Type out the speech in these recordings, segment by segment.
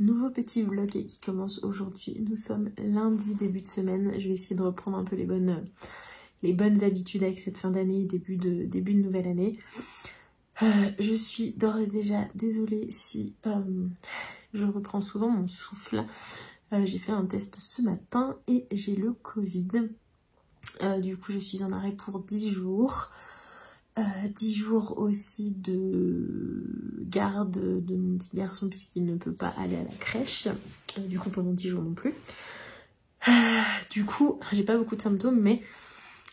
Nouveau petit vlog qui commence aujourd'hui. Nous sommes lundi, début de semaine. Je vais essayer de reprendre un peu les bonnes habitudes avec cette fin d'année, début de nouvelle année. Je suis d'ores et déjà désolée si je reprends souvent mon souffle. J'ai fait un test ce matin et j'ai le Covid. Du coup, je suis en arrêt pour 10 jours. 10 jours aussi de garde de mon petit garçon puisqu'il ne peut pas aller à la crèche. Du coup, pendant 10 jours non plus. Du coup, j'ai pas beaucoup de symptômes, mais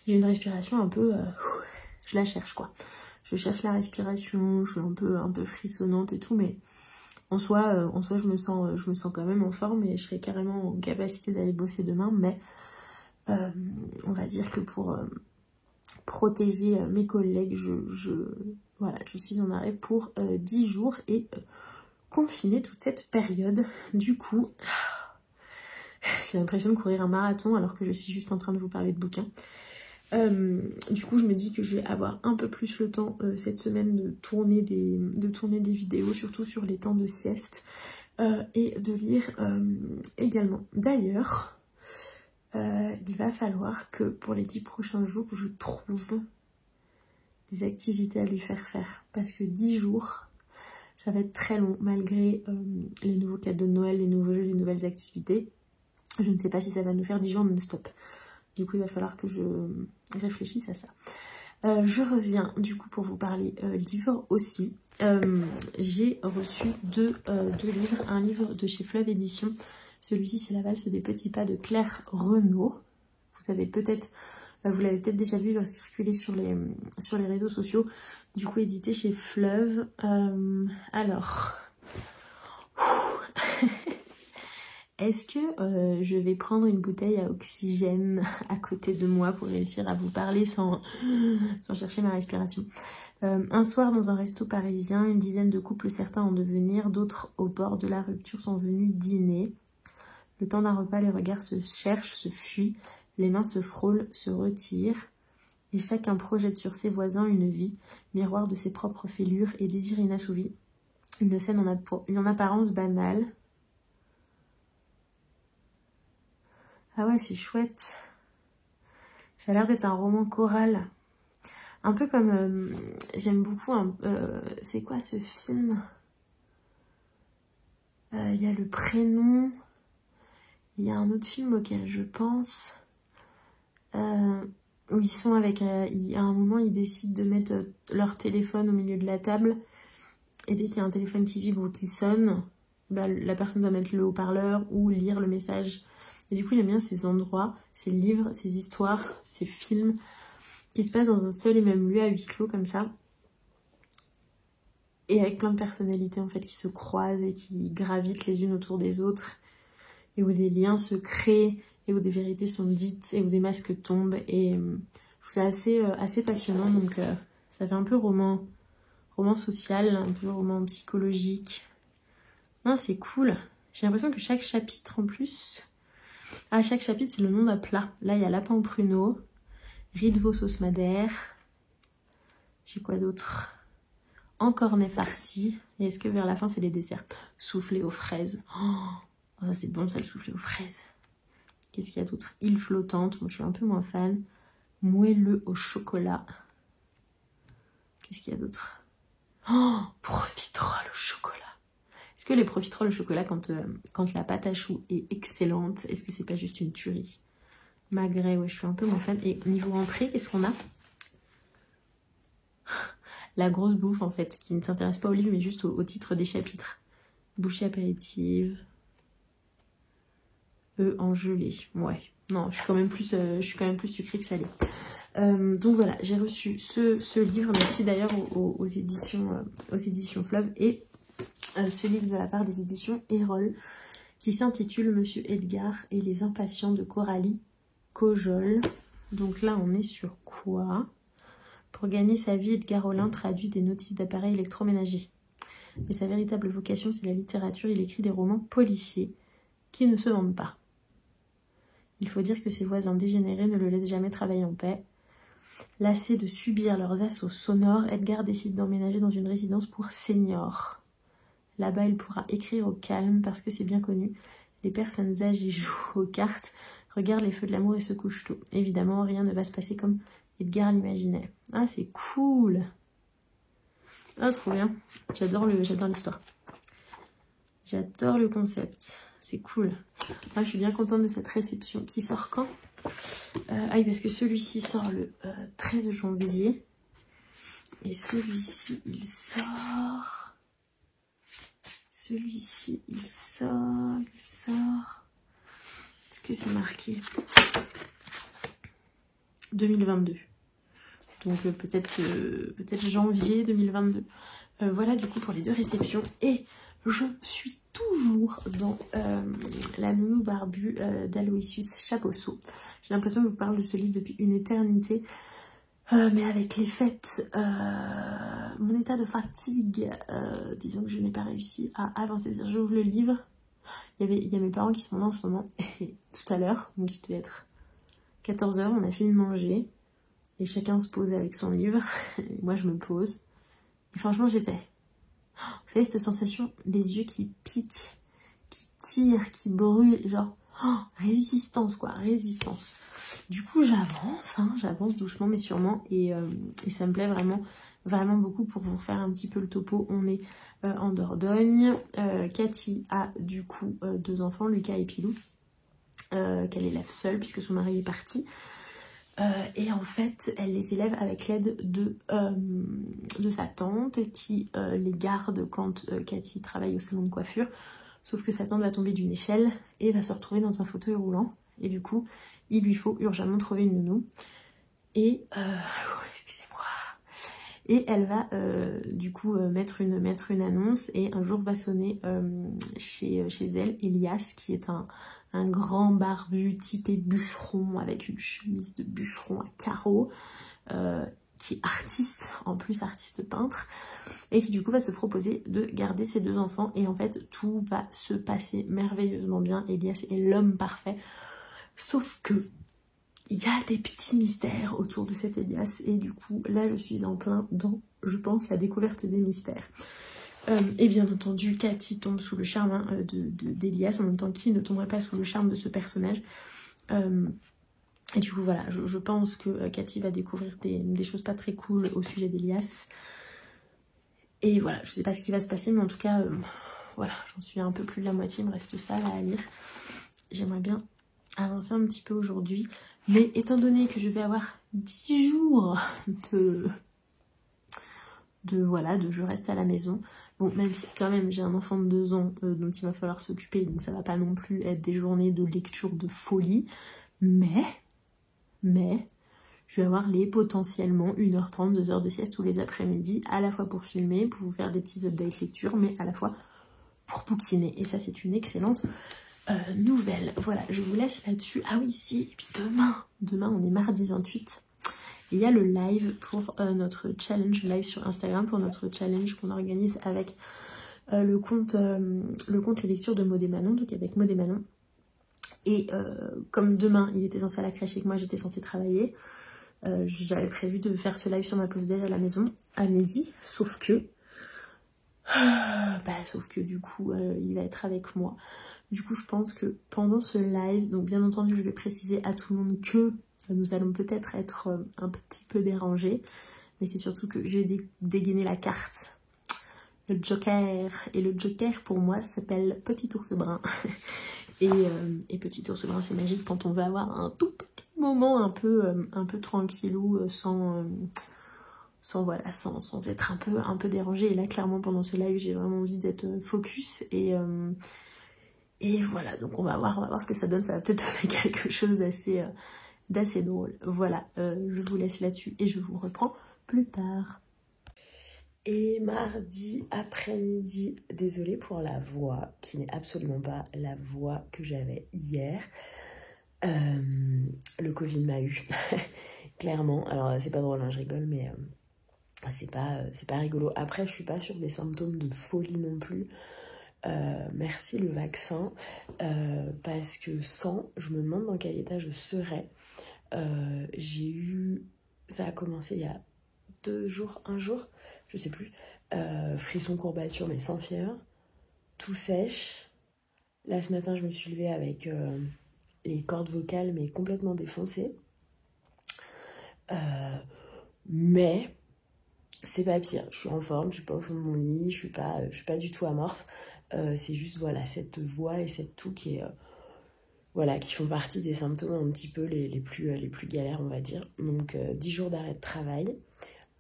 j'ai une respiration un peu... je la cherche, quoi. Je cherche la respiration, je suis un peu frissonnante et tout, mais en soi je me sens quand même en forme et je serai carrément en capacité d'aller bosser demain, mais on va dire que pour protéger mes collègues, voilà, je suis en arrêt pour 10 jours et confinée toute cette période. Du coup, j'ai l'impression de courir un marathon alors que je suis juste en train de vous parler de bouquins. Du coup, je me dis que je vais avoir un peu plus le temps cette semaine de tourner des vidéos, surtout sur les temps de sieste, et de lire également. D'ailleurs, il va falloir que pour les 10 prochains jours, je trouve des activités à lui faire. Parce que 10 jours, ça va être très long, malgré les nouveaux cadeaux de Noël, les nouveaux jeux, les nouvelles activités. Je ne sais pas si ça va nous faire 10 jours non-stop. Du coup, il va falloir que je réfléchisse à ça. Je reviens du coup pour vous parler livres aussi. J'ai reçu deux livres. Un livre de chez Fleuve Édition. Celui-ci, c'est La valse des petits pas de Claire Renaud. Vous l'avez peut-être déjà vu circuler sur les réseaux sociaux. Du coup, édité chez Fleuve. Alors... Est-ce que je vais prendre une bouteille à oxygène à côté de moi pour réussir à vous parler sans chercher ma respiration? Un soir, dans un resto parisien, une dizaine de couples, certains en devenir, d'autres au bord de la rupture, sont venus dîner. Le temps d'un repas, les regards se cherchent, se fuient, les mains se frôlent, se retirent, et chacun projette sur ses voisins une vie, miroir de ses propres fêlures et désirs inassouvis. Une scène en apparence banale. Ah ouais, c'est chouette. Ça a l'air d'être un roman choral. Un peu comme... j'aime beaucoup... c'est quoi ce film? Il y a Le Prénom. Il y a un autre film auquel je pense. Où ils sont avec... à un moment, ils décident de mettre leur téléphone au milieu de la table. Et dès qu'il y a un téléphone qui vibre ou qui sonne, bah, la personne doit mettre le haut-parleur ou lire le message. Et du coup, j'aime bien ces endroits, ces livres, ces histoires, ces films qui se passent dans un seul et même lieu à huis clos comme ça. Et avec plein de personnalités en fait qui se croisent et qui gravitent les unes autour des autres. Et où des liens se créent, et où des vérités sont dites, et où des masques tombent. Et je trouve ça assez passionnant. Donc ça fait un peu roman social, un peu roman psychologique. Non, c'est cool. J'ai l'impression que chaque chapitre en plus... À chaque chapitre, c'est le nom d'un plat. Là, il y a lapin au pruneau, riz de veau sauce madère. J'ai quoi d'autre? Encornet farci. Et est-ce que vers la fin, c'est les desserts? Soufflé aux fraises. Oh, ça, c'est bon, ça, le soufflé aux fraises. Qu'est-ce qu'il y a d'autre? Île flottante. Moi, je suis un peu moins fan. Moelleux au chocolat. Qu'est-ce qu'il y a d'autre? Oh, profiterole au chocolat. Est-ce que les profiteroles au chocolat, quand la pâte à choux est excellente, est-ce que c'est pas juste une tuerie? Magret, ouais, je suis un peu moins fan. Et niveau entrée, qu'est-ce qu'on a? la grosse bouffe en fait, qui ne s'intéresse pas au livre mais juste au titre des chapitres. Bouchée apéritive, en gelée, ouais. Non, je suis quand même plus sucrée que salée. Donc voilà, j'ai reçu ce livre, merci d'ailleurs aux éditions Fleuve, et ce livre de la part des éditions Erol, qui s'intitule Monsieur Edgar et les impatients de Coralie Cojol. Donc là, on est sur quoi? Pour gagner sa vie, Edgar Olin traduit des notices d'appareils électroménagers. Mais sa véritable vocation, c'est la littérature. Il écrit des romans policiers qui ne se vendent pas. Il faut dire que ses voisins dégénérés ne le laissent jamais travailler en paix. Lassé de subir leurs assauts sonores, Edgar décide d'emménager dans une résidence pour seniors. Là-bas, il pourra écrire au calme parce que c'est bien connu. Les personnes âgées jouent aux cartes, regardent les feux de l'amour et se couchent tôt. Évidemment, rien ne va se passer comme Edgar l'imaginait. Ah, c'est cool! Ah, trop bien. J'adore l'histoire. J'adore le concept. C'est cool. Ah, je suis bien contente de cette réception. Qui sort quand? Ah oui, parce que celui-ci sort le 13 janvier. Et celui-ci, il sort... Celui-ci, il sort... Est-ce que c'est marqué 2022. Donc peut-être janvier 2022. Voilà du coup pour les deux réceptions. Et je suis toujours dans La Nounou Barbue d'Aloysius Chabosso. J'ai l'impression que je vous parle de ce livre depuis une éternité. Mais avec les fêtes, mon état de fatigue, disons que je n'ai pas réussi à avancer. J'ouvre le livre. Il y a mes parents qui sont là en ce moment. Et tout à l'heure, donc il devait être 14 h, on a fini de manger. Et chacun se pose avec son livre. Et moi, je me pose. Et franchement, j'étais... Vous savez, cette sensation, les yeux qui piquent, qui tirent, qui brûlent. Genre, résistance, quoi. Résistance. Du coup, j'avance doucement, mais sûrement. Et ça me plaît vraiment, vraiment beaucoup pour vous faire un petit peu le topo. On est en Dordogne. Cathy a du coup 2 enfants, Lucas et Pilou, qu'elle élève seule puisque son mari est parti. Et en fait, elle les élève avec l'aide de sa tante qui les garde quand Cathy travaille au salon de coiffure. Sauf que sa tante va tomber d'une échelle et va se retrouver dans un fauteuil roulant. Et du coup, il lui faut urgemment trouver une nounou. Et... excusez-moi. Et elle va du coup mettre une annonce et un jour va sonner chez elle Elias, qui est un grand barbu typé bûcheron avec une chemise de bûcheron à carreaux, qui est artiste, en plus artiste peintre, et qui du coup va se proposer de garder ses 2 enfants. Et en fait tout va se passer merveilleusement bien. Elias est l'homme parfait, sauf que il y a des petits mystères autour de cet Elias, et du coup là je suis en plein dans, je pense, la découverte des mystères. Et bien entendu, Cathy tombe sous le charme d'Elias, en même temps qui ne tomberait pas sous le charme de ce personnage. Et du coup voilà, je pense que Cathy va découvrir des choses pas très cool au sujet d'Elias. Et voilà, je sais pas ce qui va se passer, mais en tout cas, voilà, j'en suis un peu plus de la moitié, il me reste ça là à lire. J'aimerais bien avancer un petit peu aujourd'hui, mais étant donné que je vais avoir 10 jours de je reste à la maison. Bon, même si quand même j'ai un enfant de 2 ans dont il va falloir s'occuper, donc ça va pas non plus être des journées de lecture de folie, mais je vais avoir potentiellement 1h30, 2 heures de sieste tous les après-midi, à la fois pour filmer, pour vous faire des petits updates lecture, mais à la fois pour bouquiner, et ça c'est une excellente nouvelle. Voilà, je vous laisse là-dessus. Ah oui, si, et puis demain on est mardi 28, et il y a le live pour notre challenge, live sur Instagram pour notre challenge qu'on organise avec le compte Les Lectures de Maud et Manon, donc avec Maud et Manon. Et comme demain il était censé aller à la crèche et que moi j'étais censée travailler, j'avais prévu de faire ce live sur ma pause déj à la maison à midi, sauf que du coup il va être avec moi. Du coup je pense que pendant ce live, donc bien entendu je vais préciser à tout le monde que nous allons peut-être être un petit peu dérangés, mais c'est surtout que j'ai dégainé la carte, le joker, et le joker pour moi s'appelle Petit Ours Brun. Et Petit Ours Brun, c'est magique quand on veut avoir un tout petit moment un peu tranquillou, sans sans être un peu dérangée. Et là, clairement, pendant ce live, j'ai vraiment envie d'être focus. Et voilà, donc on va voir ce que ça donne. Ça va peut-être donner quelque chose d'assez drôle. Voilà, je vous laisse là-dessus et je vous reprends plus tard. Et mardi après-midi, désolée pour la voix, qui n'est absolument pas la voix que j'avais hier. Le Covid m'a eu, clairement. Alors c'est pas drôle, hein, je rigole, mais c'est pas rigolo. Après, je suis pas sur des symptômes de folie non plus. Merci le vaccin, parce que sans, je me demande dans quel état je serais. Ça a commencé il y a 2 jours, 1 jour, je sais plus, frisson, courbature mais sans fièvre, tout sèche. Là ce matin je me suis levée avec les cordes vocales mais complètement défoncées, mais c'est pas pire, je suis en forme, je suis pas au fond de mon lit, je suis pas du tout amorphe, c'est juste voilà cette voix et cette toux qui font partie des symptômes un petit peu les plus galères, on va dire. Donc 10 jours d'arrêt de travail,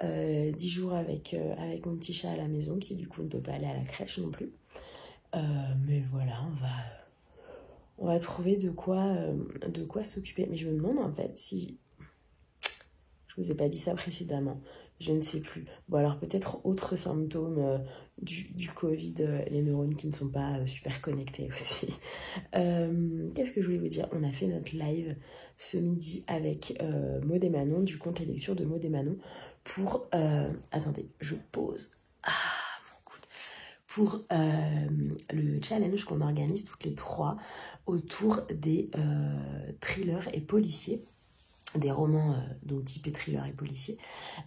10 jours avec mon petit chat à la maison qui du coup ne peut pas aller à la crèche non plus. Mais voilà, on va trouver de quoi s'occuper. Mais je me demande en fait si... Je vous ai pas dit ça précédemment, je ne sais plus. Bon alors peut-être autre symptôme du Covid, les neurones qui ne sont pas super connectés aussi. Qu'est-ce que je voulais vous dire? On a fait notre live ce midi avec Maud et Manon, du compte Les Lectures de Maud et Manon, pour... attendez, je pose... mon coude. Pour le challenge qu'on organise toutes les 3 autour des thrillers et policiers, des romans donc typés thriller et policier.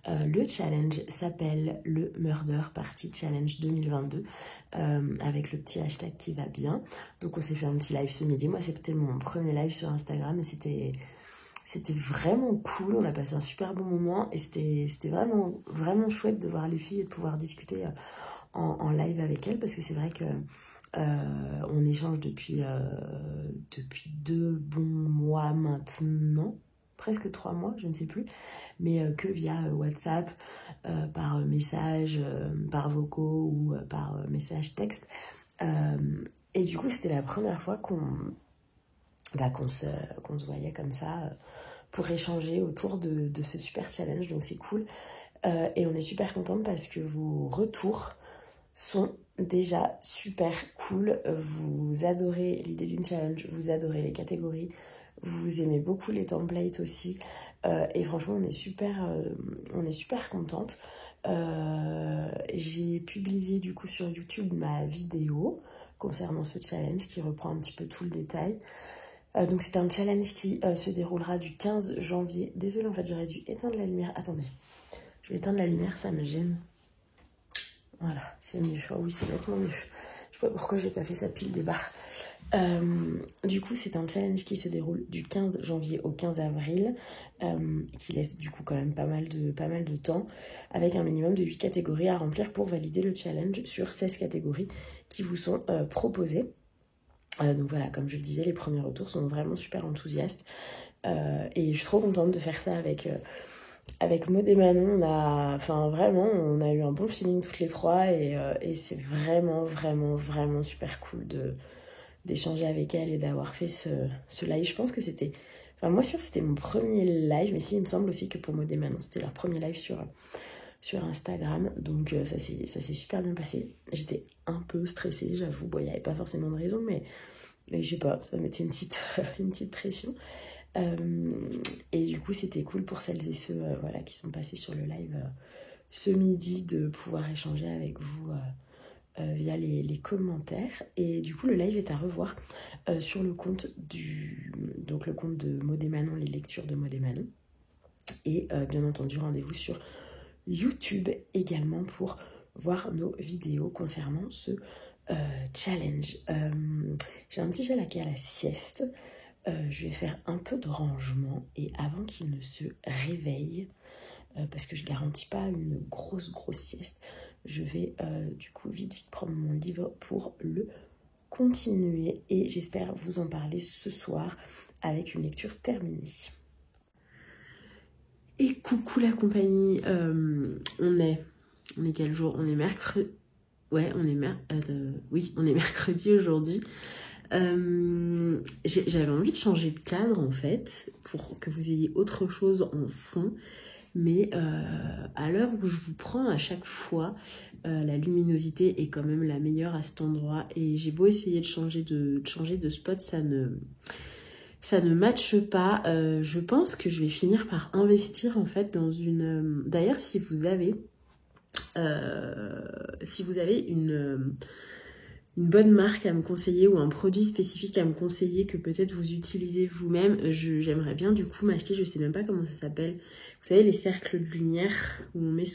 Le challenge s'appelle le Murder Party Challenge 2022, avec le petit hashtag qui va bien. Donc on s'est fait un petit live ce midi. Moi c'était mon premier live sur Instagram et c'était vraiment cool. On a passé un super bon moment et c'était vraiment, vraiment chouette de voir les filles et de pouvoir discuter en live avec elles, parce que c'est vrai que on échange depuis 2 bons mois maintenant, presque 3 mois, je ne sais plus, mais que via WhatsApp, par message, par vocaux ou par message texte. Et du coup, c'était la première fois qu'on se voyait comme ça pour échanger autour de ce super challenge, donc c'est cool. Et on est super contente parce que vos retours sont déjà super cool. Vous adorez l'idée d'une challenge, vous adorez les catégories, vous aimez beaucoup les templates aussi, et franchement on est super contente. J'ai publié du coup sur YouTube ma vidéo concernant ce challenge qui reprend un petit peu tout le détail. Donc c'est un challenge qui se déroulera du 15 janvier. Désolée, en fait j'aurais dû éteindre la lumière. Attendez, je vais éteindre la lumière, ça me gêne. Voilà, c'est mieux. Oh oui, c'est nettement mieux. Je sais pas pourquoi j'ai pas fait ça depuis le départ. Du coup, c'est un challenge qui se déroule du 15 janvier au 15 avril, qui laisse du coup quand même pas mal de temps, avec un minimum de 8 catégories à remplir pour valider le challenge sur 16 catégories qui vous sont proposées. Donc voilà, comme je le disais, les premiers retours sont vraiment super enthousiastes. Et je suis trop contente de faire ça avec Maud et Manon. On a eu un bon feeling toutes les 3 et c'est vraiment super cool d'échanger avec elle et d'avoir fait ce live. Je pense que c'était... Enfin, moi, c'était mon premier live, mais si, il me semble aussi que pour Maud et Manon, c'était leur premier live sur Instagram. Donc, ça s'est super bien passé. J'étais un peu stressée, j'avoue. Bon, il n'y avait pas forcément de raison, mais je sais pas, ça mettait une petite pression. Et du coup, c'était cool pour celles et ceux qui sont passés sur le live ce midi de pouvoir échanger avec vous via les commentaires. Et du coup, le live est à revoir sur le compte le compte de Maud et Manon, les lectures de Maud et Manon. Et bien entendu, rendez-vous sur YouTube également pour voir nos vidéos concernant ce challenge. J'ai un petit chat là qui est à la sieste. Je vais faire un peu de rangement et avant qu'il ne se réveille, parce que je garantis pas une grosse sieste, je vais du coup vite prendre mon livre pour le continuer et j'espère vous en parler ce soir avec une lecture terminée. Et coucou la compagnie, on est quel jour? On est mercredi. Ouais, on est mercredi aujourd'hui. J'avais envie de changer de cadre en fait, pour que vous ayez autre chose en fond. Mais à l'heure où je vous prends à chaque fois, la luminosité est quand même la meilleure à cet endroit. Et j'ai beau essayer de changer de spot, ça ne matche pas. Je pense que je vais finir par investir en fait dans une... D'ailleurs, si vous avez une bonne marque à me conseiller ou un produit spécifique à me conseiller que peut-être vous utilisez vous-même, j'aimerais bien du coup m'acheter, je sais même pas comment ça s'appelle. Vous savez, les cercles de lumière où on met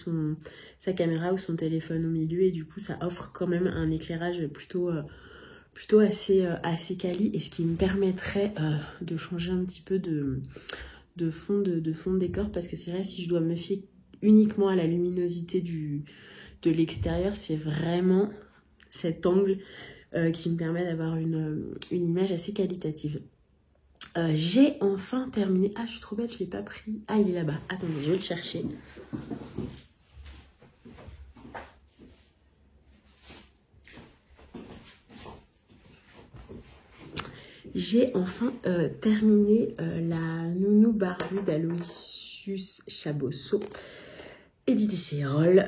sa caméra ou son téléphone au milieu et du coup ça offre quand même un éclairage plutôt assez quali, et ce qui me permettrait de changer un petit peu de fond de décor, parce que c'est vrai, si je dois me fier uniquement à la luminosité de l'extérieur, c'est vraiment cet angle qui me permet d'avoir une image assez qualitative. J'ai enfin terminé. Ah, je suis trop bête, je l'ai pas pris. Ah, il est là-bas. Attendez, je vais le chercher. J'ai enfin terminé la Nounou Barbue d'Aloysius Chabosso, édité chez Erol.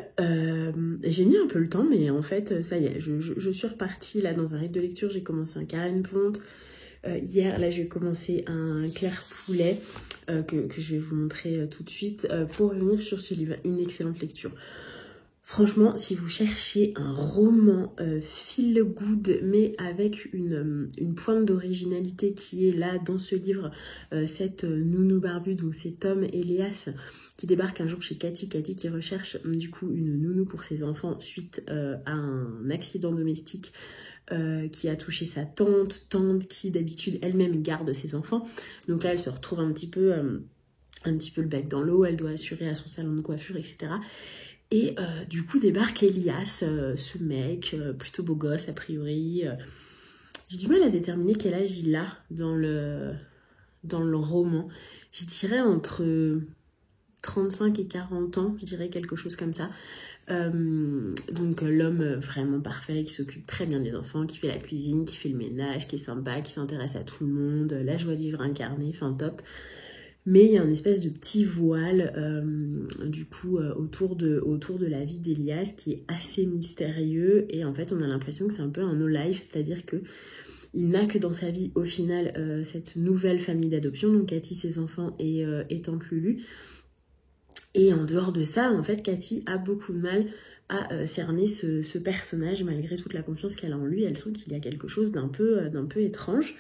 J'ai mis un peu le temps, mais en fait, ça y est, je suis repartie là dans un rythme de lecture. J'ai commencé un Karen Ponte. Hier, là, j'ai commencé un Claire Poulet que je vais vous montrer tout de suite pour revenir sur ce livre. Une excellente lecture. Franchement, si vous cherchez un roman feel good, mais avec une pointe d'originalité qui est là dans ce livre, cette Nounou Barbue, donc c'est Tom Elias qui débarque un jour chez Cathy qui recherche du coup une nounou pour ses enfants suite à un accident domestique qui a touché sa tante qui d'habitude elle-même garde ses enfants. Donc là, elle se retrouve un petit peu le bec dans l'eau, elle doit assurer à son salon de coiffure, etc. Et du coup débarque Elias, ce mec plutôt beau gosse a priori. J'ai du mal à déterminer quel âge il a dans le roman. Je dirais entre 35 et 40 ans, je dirais quelque chose comme ça. Donc l'homme vraiment parfait, qui s'occupe très bien des enfants, qui fait la cuisine, qui fait le ménage, qui est sympa, qui s'intéresse à tout le monde, la joie de vivre incarnée, enfin top. Mais il y a une espèce de petit voile du coup autour de la vie d'Elias qui est assez mystérieux, et en fait on a l'impression que c'est un peu un no-life, c'est-à-dire que il n'a que dans sa vie au final cette nouvelle famille d'adoption, donc Cathy, ses enfants et tante Lulu. Et en dehors de ça, en fait, Cathy a beaucoup de mal à cerner ce personnage, malgré toute la confiance qu'elle a en lui. Elle sent qu'il y a quelque chose d'un peu étrange.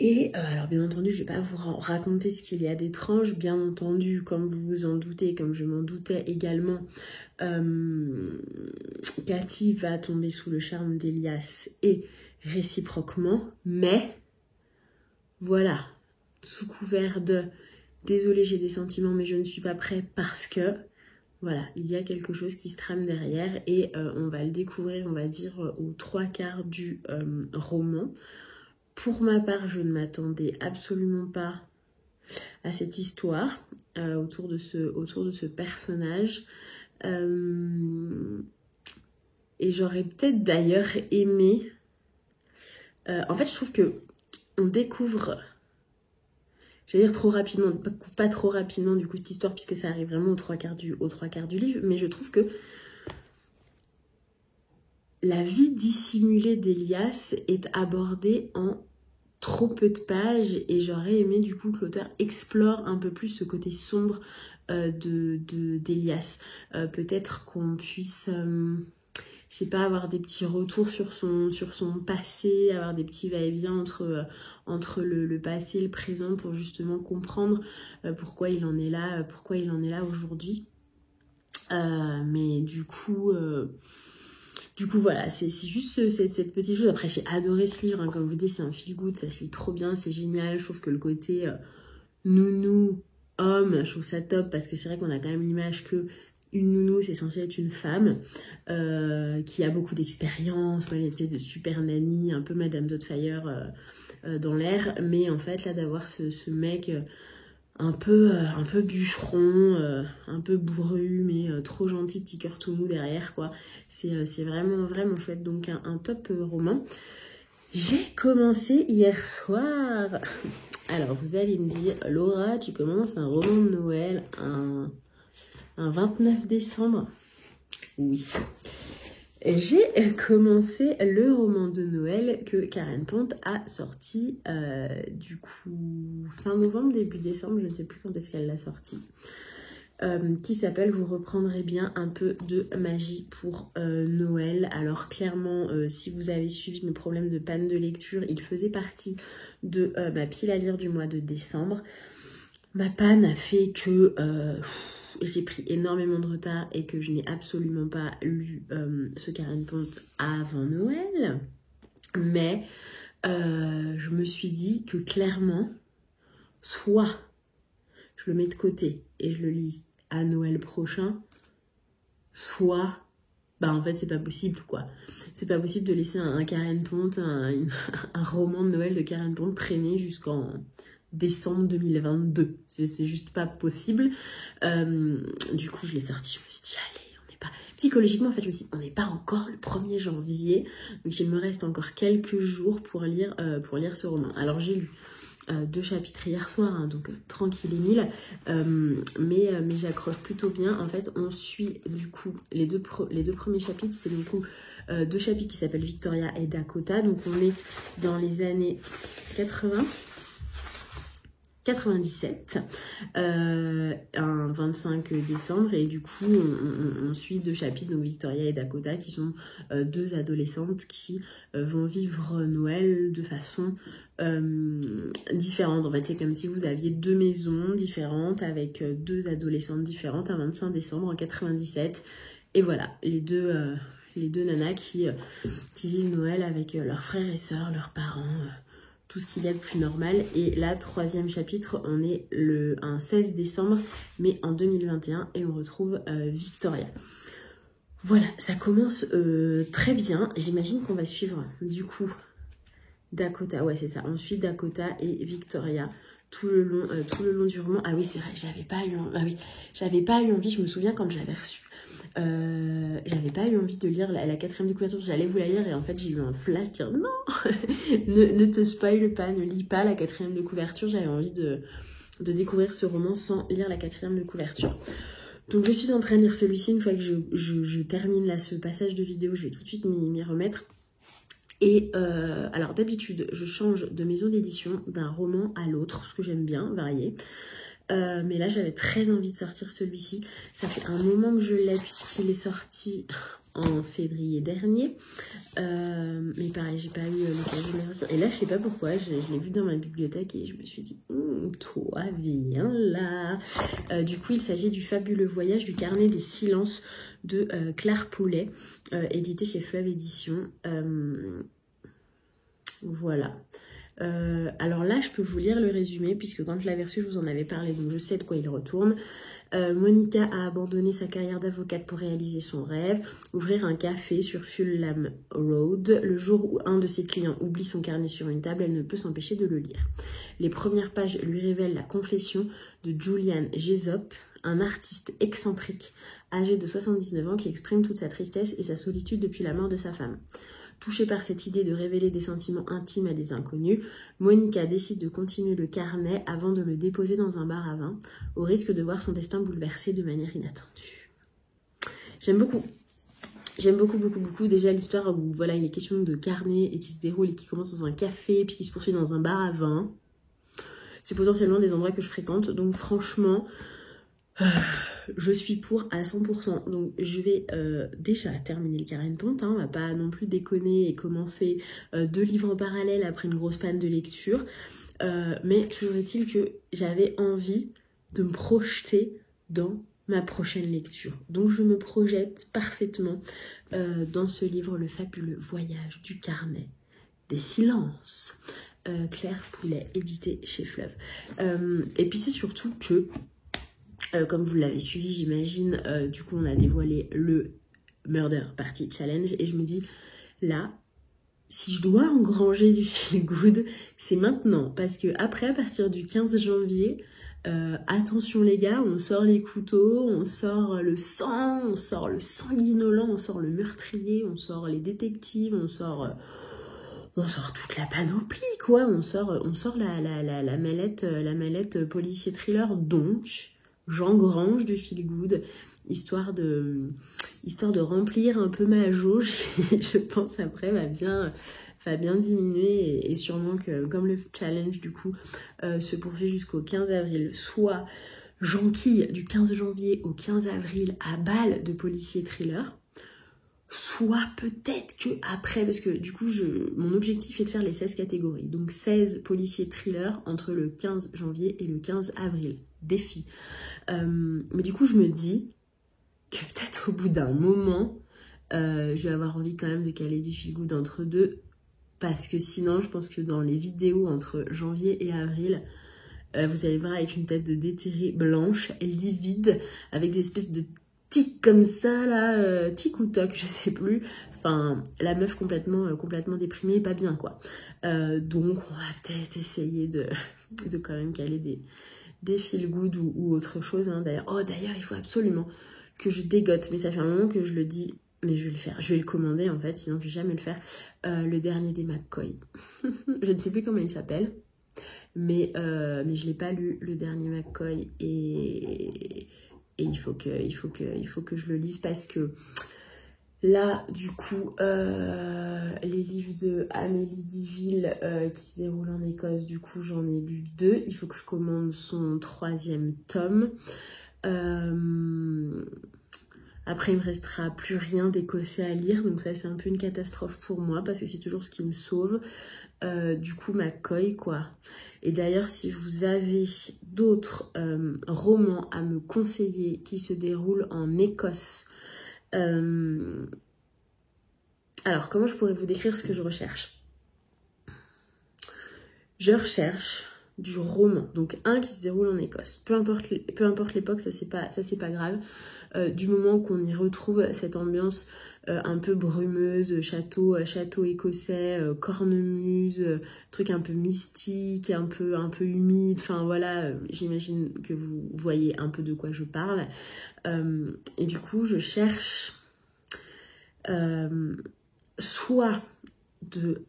Et alors bien entendu, je ne vais pas vous raconter ce qu'il y a d'étrange. Bien entendu, comme vous vous en doutez, comme je m'en doutais également, Cathy va tomber sous le charme d'Elias et réciproquement. Mais voilà, sous couvert de... Désolée, j'ai des sentiments, mais je ne suis pas prête, parce que, voilà, il y a quelque chose qui se trame derrière, et on va le découvrir, on va dire, aux 3/4 du roman. Pour ma part, je ne m'attendais absolument pas à cette histoire autour de ce personnage. Et j'aurais peut-être d'ailleurs aimé... en fait, je trouve que on découvre... J'allais dire trop rapidement, pas trop rapidement du coup cette histoire, puisque ça arrive vraiment aux 3/4 du livre, mais je trouve que la vie dissimulée d'Elias est abordée en trop peu de pages, et j'aurais aimé du coup que l'auteur explore un peu plus ce côté sombre d'Elias. Peut-être qu'on puisse... je sais pas, avoir des petits retours sur son passé, avoir des petits va-et-vient entre le passé et le présent, pour justement comprendre pourquoi il en est là aujourd'hui. Mais du coup voilà, c'est juste cette petite chose. Après, j'ai adoré ce livre, hein. Comme je vous dis, c'est un feel good, ça se lit trop bien, c'est génial. Je trouve que le côté nounou, homme, je trouve ça top, parce que c'est vrai qu'on a quand même l'image que une nounou, c'est censé être une femme qui a beaucoup d'expérience, une espèce de super nanny, un peu Madame Doubtfire dans l'air. Mais en fait, là, d'avoir ce mec un peu bûcheron, un peu bourru, mais trop gentil, petit cœur tout mou derrière, quoi. C'est vraiment, vraiment chouette. Donc, un top roman. J'ai commencé hier soir. Alors, vous allez me dire, Laura, tu commences un roman de Noël un 29 décembre? Oui. J'ai commencé le roman de Noël que Karen Pont a sorti du coup fin novembre, début décembre, je ne sais plus quand est-ce qu'elle l'a sorti, qui s'appelle « Vous reprendrez bien un peu de magie pour Noël ». Alors clairement, si vous avez suivi mes problèmes de panne de lecture, il faisait partie de ma pile à lire du mois de décembre. Ma panne a fait que j'ai pris énormément de retard et que je n'ai absolument pas lu ce Karen Pont avant Noël. Mais je me suis dit que clairement, soit je le mets de côté et je le lis à Noël prochain, soit... Bah en fait c'est pas possible quoi. C'est pas possible de laisser un Karen Pont, un roman de Noël de Karen Pont traîner jusqu'en décembre 2022. C'est juste pas possible. Du coup je l'ai sorti, je me suis dit allez, on n'est pas... Psychologiquement en fait je me suis dit on n'est pas encore le 1er janvier. Donc il me reste encore quelques jours pour lire ce roman. Alors j'ai lu 2 chapitres hier soir, hein, donc tranquille et mille, mais j'accroche plutôt bien. En fait, on suit du coup les deux premiers chapitres, c'est du coup 2 chapitres qui s'appellent Victoria et Dakota. Donc on est dans les années 97, un 25 décembre, et du coup on suit 2 chapitres, donc Victoria et Dakota, qui sont 2 adolescentes qui vont vivre Noël de façon différente. En fait c'est comme si vous aviez 2 maisons différentes avec 2 adolescentes différentes un 25 décembre en 97, et voilà, les deux nanas qui vivent Noël avec leurs frères et sœurs, leurs parents, tout ce qu'il y a de plus normal. Et là, 3e chapitre, on est un 16 décembre, mais en 2021, et on retrouve Victoria. Voilà, ça commence très bien. J'imagine qu'on va suivre, du coup, Dakota. Ouais, c'est ça. On suit Dakota et Victoria tout le long du roman. Ah oui, c'est vrai, j'avais pas eu envie, je me souviens quand je l'avais reçu. J'avais pas eu envie de lire la 4e de couverture, j'allais vous la lire et en fait j'ai eu un flash, non ne te spoil pas, ne lis pas la 4e de couverture. J'avais envie de découvrir ce roman sans lire la 4e de couverture. Donc je suis en train de lire celui-ci. Une fois que je termine là ce passage de vidéo, je vais tout de suite m'y remettre. Et alors d'habitude je change de maison d'édition d'un roman à l'autre parce que j'aime bien varier. Mais là j'avais très envie de sortir celui-ci. Ça fait un moment que je l'ai puisqu'il est sorti en février dernier. Mais pareil, j'ai pas eu l'occasion de le sortir. Et là je sais pas pourquoi, je l'ai vu dans ma bibliothèque et je me suis dit toi viens là. Du coup il s'agit du fabuleux voyage du carnet des silences de Claire Poulet, édité chez Fleuve Édition. Voilà. Alors là je peux vous lire le résumé puisque quand je l'avais reçu je vous en avais parlé, donc je sais de quoi il retourne. Monica a abandonné sa carrière d'avocate pour réaliser son rêve, ouvrir un café sur Fulham Road. Le jour où un de ses clients oublie son carnet sur une table, elle ne peut s'empêcher de le lire. Les premières pages lui révèlent la confession de Julian Jessop, un artiste excentrique âgé de 79 ans qui exprime toute sa tristesse et sa solitude depuis la mort de sa femme. Touchée par cette idée de révéler des sentiments intimes à des inconnus, Monica décide de continuer le carnet avant de le déposer dans un bar à vin, au risque de voir son destin bouleversé de manière inattendue. J'aime beaucoup. J'aime beaucoup, beaucoup, beaucoup. Déjà l'histoire où voilà, il est question de carnet et qui se déroule et qui commence dans un café puis qui se poursuit dans un bar à vin. C'est potentiellement des endroits que je fréquente. Donc franchement... je suis pour à 100%. Donc je vais déjà terminer le Karen Pont, hein. On va pas non plus déconner et commencer 2 livres en parallèle après une grosse panne de lecture, mais toujours est-il que j'avais envie de me projeter dans ma prochaine lecture. Donc je me projette parfaitement dans ce livre, Le fabuleux voyage du carnet des silences, Claire Poulet, édité chez Fleuve. Et puis c'est surtout que comme vous l'avez suivi, j'imagine, du coup on a dévoilé le Murder Party Challenge et je me dis, là, si je dois engranger du feel good, c'est maintenant. Parce que après, à partir du 15 janvier, Attention les gars, on sort les couteaux, on sort le sang, on sort le sanguinolent, on sort le meurtrier, on sort les détectives, on sort toute la panoplie quoi, on sort la mallette policier thriller, donc j'engrange du feel good, histoire de remplir un peu ma jauge, je pense après va bien diminuer et sûrement que comme le challenge du coup se poursuit jusqu'au 15 avril, soit j'enquille du 15 janvier au 15 avril à balle de policier thriller, soit peut-être que après, parce que du coup mon objectif est de faire les 16 catégories, donc 16 policiers thrillers entre le 15 janvier et le 15 avril, défi. Mais du coup je me dis que peut-être au bout d'un moment je vais avoir envie quand même de caler du feel good entre deux, parce que sinon je pense que dans les vidéos entre janvier et avril vous allez voir avec une tête de déterrée blanche, livide, avec des espèces de tic comme ça là, tic ou toc, je sais plus, enfin la meuf complètement déprimée, pas bien quoi. Donc on va peut-être essayer de quand même caler des feel good ou autre chose hein. D'ailleurs il faut absolument que je dégote, mais ça fait un moment que je le dis, mais je vais le faire, je vais le commander en fait, sinon je vais jamais le faire, le dernier des McCoy. Je ne sais plus comment il s'appelle, mais je l'ai pas lu, le dernier McCoy, et il faut que je le lise, parce que là du coup les livres de Amélie Diville qui se déroulent en Écosse, du coup j'en ai lu 2, il faut que je commande son 3e tome. Après il me restera plus rien d'écossais à lire, donc ça c'est un peu une catastrophe pour moi parce que c'est toujours ce qui me sauve. Du coup McCoy quoi. Et d'ailleurs si vous avez d'autres romans à me conseiller qui se déroulent en Écosse, alors comment je pourrais vous décrire ce que je recherche? Je recherche du roman, donc un qui se déroule en Écosse, peu importe l'époque, ça c'est pas grave, du moment qu'on y retrouve cette ambiance un peu brumeuse, château écossais, cornemuse, truc un peu mystique, un peu humide, enfin voilà, j'imagine que vous voyez un peu de quoi je parle. Et du coup je cherche soit de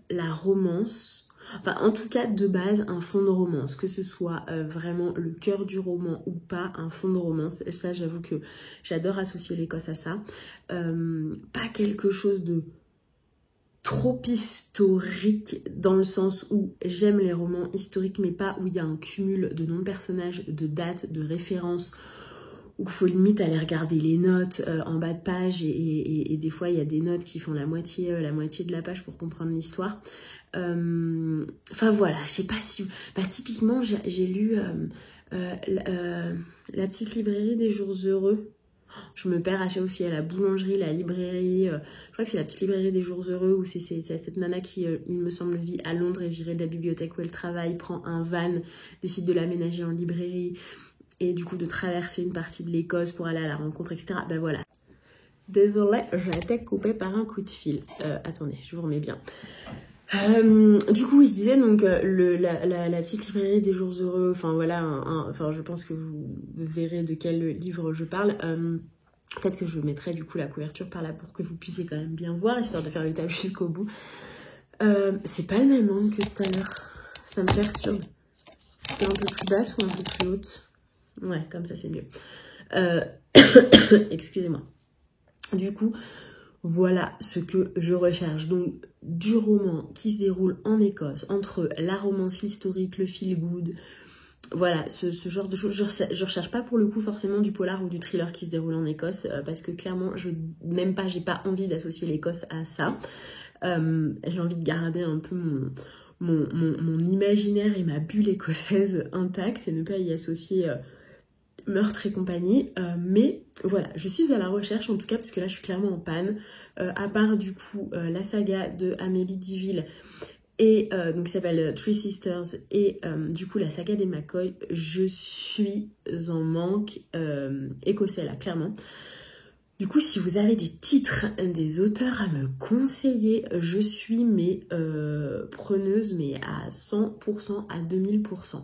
la romance, enfin en tout cas de base un fond de romance, que ce soit vraiment le cœur du roman ou pas, un fond de romance. Et ça j'avoue que j'adore associer l'Écosse à ça. Pas quelque chose de trop historique, dans le sens où j'aime les romans historiques mais pas où il y a un cumul de noms de personnages, de dates, de références, où il faut limite aller regarder les notes en bas de page, et des fois il y a des notes qui font la moitié de la page pour comprendre l'histoire. Enfin voilà, je sais pas si... typiquement j'ai lu La petite librairie des jours heureux. Je me perds à chaque fois aussi à la boulangerie, la librairie, je crois que c'est La petite librairie des jours heureux, où c'est cette nana qui, il me semble, vit à Londres et virée de la bibliothèque où elle travaille, prend un van, décide de l'aménager en librairie, et du coup de traverser une partie de l'Écosse pour aller à la rencontre, etc. Ben voilà. Désolée, j'ai été coupée par un coup de fil. Attendez, je vous remets bien. Du coup, je disais donc la petite librairie des jours heureux, enfin voilà, enfin je pense que vous verrez de quel livre je parle. Peut-être que je mettrai du coup la couverture par là pour que vous puissiez quand même bien voir, histoire de faire l'étape jusqu'au bout. C'est pas le même angle que tout à l'heure, ça me perturbe. C'était un peu plus basse ou un peu plus haute? Ouais, comme ça c'est mieux. Excusez-moi. Du coup, voilà ce que je recherche. Donc, du roman qui se déroule en Écosse, entre la romance historique, le feel good, voilà, ce genre de choses. Je recherche pas pour le coup forcément du polar ou du thriller qui se déroule en Écosse, parce que clairement, j'ai pas envie d'associer l'Écosse à ça. J'ai envie de garder un peu mon imaginaire et ma bulle écossaise intacte et ne pas y associer meurtre et compagnie, mais voilà, je suis à la recherche en tout cas, parce que là je suis clairement en panne, à part du coup la saga de Amélie Diville, et donc qui s'appelle Three Sisters, et du coup la saga des McCoy, je suis en manque écossais là, clairement. Du coup, si vous avez des titres, des auteurs à me conseiller, je suis preneuse, mais à 100%, à 2000%.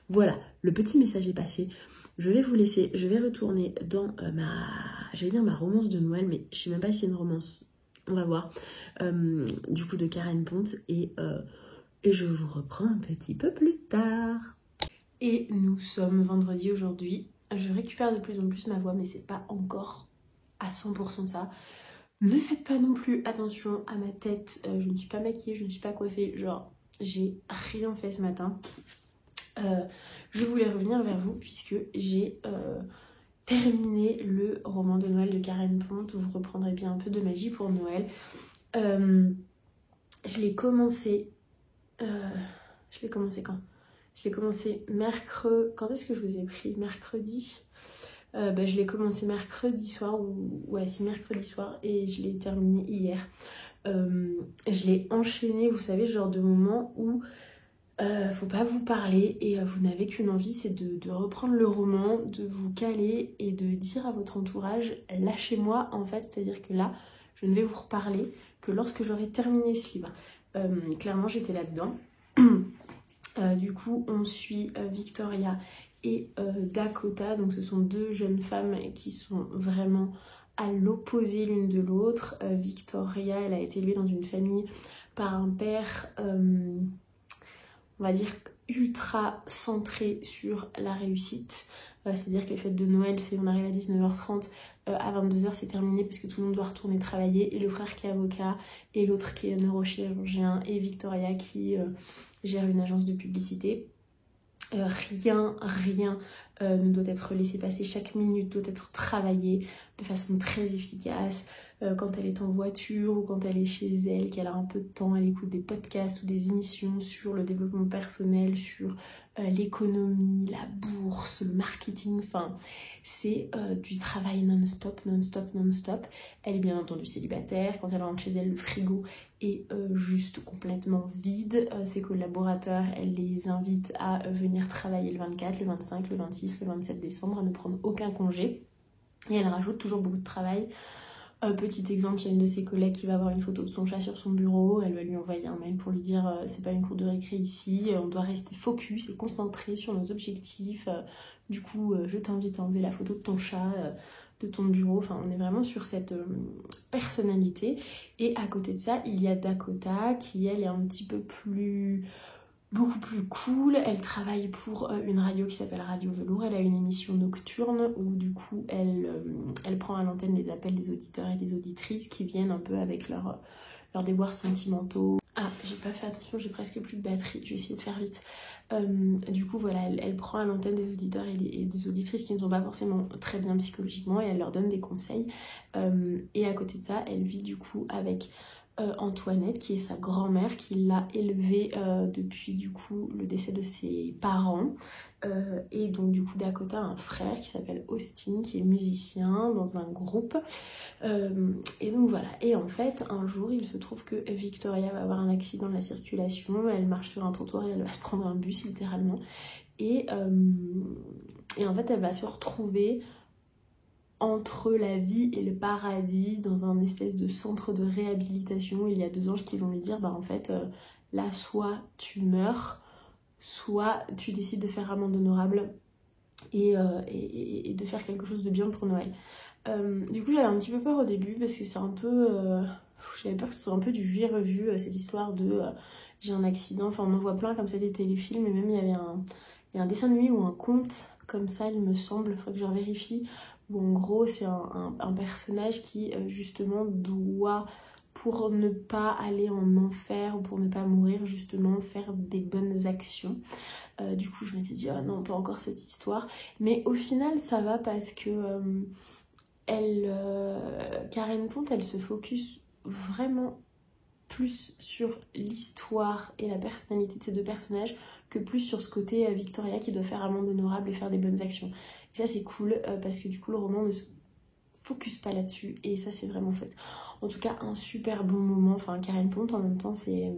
Voilà, le petit message est passé. Je vais vous laisser, je vais retourner dans j'allais dire ma romance de Noël, mais je sais même pas si c'est une romance, on va voir, du coup de Karen Ponte, et je vous reprends un petit peu plus tard. Et nous sommes vendredi aujourd'hui, je récupère de plus en plus ma voix, mais c'est pas encore à 100% ça. Ne faites pas non plus attention à ma tête, je ne suis pas maquillée, je ne suis pas coiffée, genre j'ai rien fait ce matin. Je voulais revenir vers vous puisque j'ai terminé le roman de Noël de Karen Ponte, où vous reprendrez bien un peu de magie pour Noël. Je l'ai commencé... je l'ai commencé quand? Je l'ai commencé mercredi... Quand est-ce que je vous ai pris? Mercredi. Je l'ai commencé mercredi soir, mercredi soir, et je l'ai terminé hier. Je l'ai enchaîné, vous savez, genre de moment où faut pas vous parler et vous n'avez qu'une envie, c'est de reprendre le roman, de vous caler et de dire à votre entourage, lâchez-moi en fait, c'est-à-dire que là, je ne vais vous reparler que lorsque j'aurai terminé ce livre. Clairement, j'étais là-dedans. Du coup, on suit Victoria et Dakota, donc ce sont deux jeunes femmes qui sont vraiment à l'opposé l'une de l'autre. Victoria, elle a été élevée dans une famille par un père, on va dire, ultra centré sur la réussite. C'est-à-dire que les fêtes de Noël, c'est on arrive à 19h30, à 22h c'est terminé parce que tout le monde doit retourner travailler, et le frère qui est avocat, et l'autre qui est neurochirurgien, et Victoria qui gère une agence de publicité. Rien ne doit être laissé passer, chaque minute doit être travaillée de façon très efficace. Quand elle est en voiture ou quand elle est chez elle, qu'elle a un peu de temps, elle écoute des podcasts ou des émissions sur le développement personnel, sur l'économie, la bourse, le marketing, enfin c'est du travail non-stop. Elle est bien entendu célibataire. Quand elle rentre chez elle, le frigo est juste complètement vide. Ses collaborateurs, elle les invite à venir travailler le 24, le 25, le 26, le 27 décembre, à ne prendre aucun congé, et elle rajoute toujours beaucoup de travail. Petit exemple, il y a une de ses collègues qui va avoir une photo de son chat sur son bureau, elle va lui envoyer un mail pour lui dire c'est pas une cour de récré ici, on doit rester focus et concentré sur nos objectifs, du coup je t'invite à enlever la photo de ton chat de ton bureau. Enfin on est vraiment sur cette personnalité. Et à côté de ça, il y a Dakota qui elle est un petit peu beaucoup plus cool. Elle travaille pour une radio qui s'appelle Radio Velours. Elle a une émission nocturne où du coup elle prend à l'antenne les appels des auditeurs et des auditrices qui viennent un peu avec leurs déboires sentimentaux. Ah, j'ai pas fait attention, j'ai presque plus de batterie, je vais essayer de faire vite. Du coup voilà, elle prend à l'antenne des auditeurs et des auditrices qui ne sont pas forcément très bien psychologiquement, et elle leur donne des conseils. Et à côté de ça, elle vit du coup avec Antoinette, qui est sa grand-mère, qui l'a élevée depuis du coup le décès de ses parents. Et donc du coup Dakota a un frère qui s'appelle Austin, qui est musicien dans un groupe. Et donc voilà. Et en fait, un jour, il se trouve que Victoria va avoir un accident de la circulation. Elle marche sur un trottoir et elle va se prendre un bus littéralement. Et en fait, elle va se retrouver entre la vie et le paradis, dans un espèce de centre de réhabilitation. Il y a deux anges qui vont lui dire, bah en fait, là, soit tu meurs, soit tu décides de faire amende honorable et de faire quelque chose de bien pour Noël. Du coup, j'avais un petit peu peur au début parce que c'est un peu... j'avais peur que ce soit un peu du vu et revu, cette histoire de j'ai un accident. Enfin, on en voit plein comme ça, des téléfilms, et même il y a un dessin animé ou un conte comme ça, il me semble, il faudrait que je vérifie, où en gros c'est un personnage qui justement doit, pour ne pas aller en enfer ou pour ne pas mourir, justement faire des bonnes actions. Du coup je m'étais dit oh non, pas encore cette histoire, mais au final ça va parce que Karen Ponte, elle se focus vraiment plus sur l'histoire et la personnalité de ces deux personnages que plus sur ce côté Victoria qui doit faire amende honorable et faire des bonnes actions. Et ça c'est cool parce que du coup le roman ne se focus pas là-dessus, et ça c'est vraiment chouette. En tout cas un super bon moment. Enfin Karen Ponte, en même temps c'est...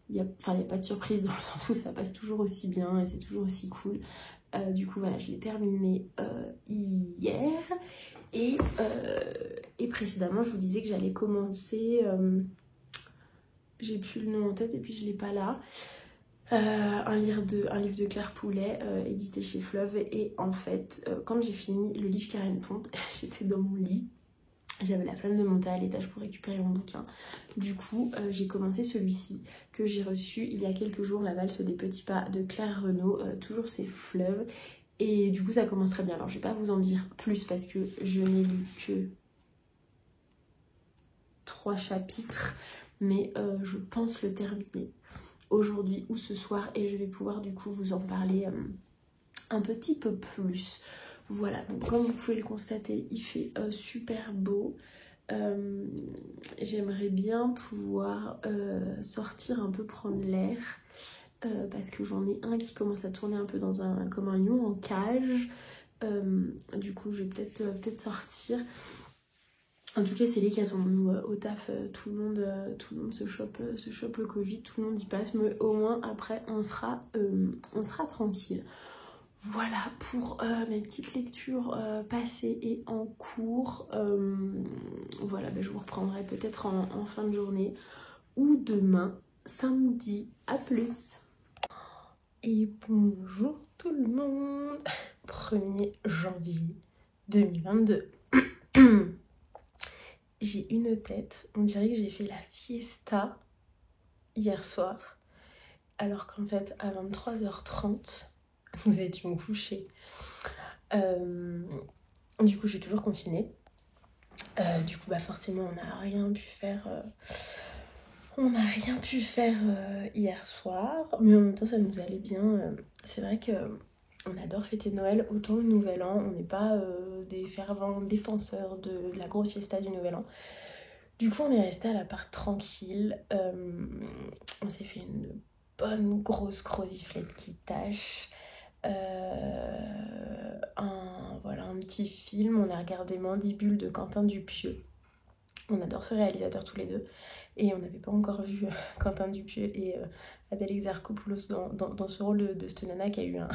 Il n'y a pas de surprise dans le sens où ça passe toujours aussi bien et c'est toujours aussi cool. Du coup voilà, je l'ai terminé hier. Et précédemment je vous disais que j'allais commencer... j'ai plus le nom en tête et puis je l'ai pas là. un livre de Claire Poulet, édité chez Fleuve. Et en fait, quand j'ai fini le livre Karen Ponte, j'étais dans mon lit. J'avais la flemme de monter à l'étage pour récupérer mon bouquin. Du coup, j'ai commencé celui-ci que j'ai reçu il y a quelques jours, La valse des petits pas de Claire Renaud. Toujours c'est Fleuve. Et du coup, ça commence très bien. Alors, je vais pas vous en dire plus parce que je n'ai lu que 3 chapitres. Mais je pense le terminer aujourd'hui ou ce soir. Et je vais pouvoir du coup vous en parler un petit peu plus. Voilà, donc comme vous pouvez le constater, il fait super beau. J'aimerais bien pouvoir sortir un peu prendre l'air parce que j'en ai un qui commence à tourner un peu comme un lion en cage. Du coup, je vais peut-être sortir. En tout cas, c'est l'occasion. Nous, au taf, tout le monde se chope le Covid, tout le monde y passe, mais au moins après, on sera tranquille. Voilà pour mes petites lectures passées et en cours. Voilà, je vous reprendrai peut-être en fin de journée ou demain, samedi. À plus. Et bonjour tout le monde. 1er janvier 2022. J'ai une tête, on dirait que j'ai fait la fiesta hier soir, alors qu'en fait à 23h30, nous étions couchés. Du coup, je suis toujours confinée. Du coup, forcément, on n'a rien pu faire. Hier soir, mais en même temps, ça nous allait bien. C'est vrai que on adore fêter Noël, autant le Nouvel An. On n'est pas des fervents défenseurs de la grosse fiesta du Nouvel An. Du coup, on est resté à l'appart tranquille. On s'est fait une bonne grosse croziflette qui tâche. Un petit film. On a regardé Mandibule de Quentin Dupieux. On adore ce réalisateur tous les deux. Et on n'avait pas encore vu Quentin Dupieux et Adèle Exarchopoulos dans ce rôle de cette nana qui a eu un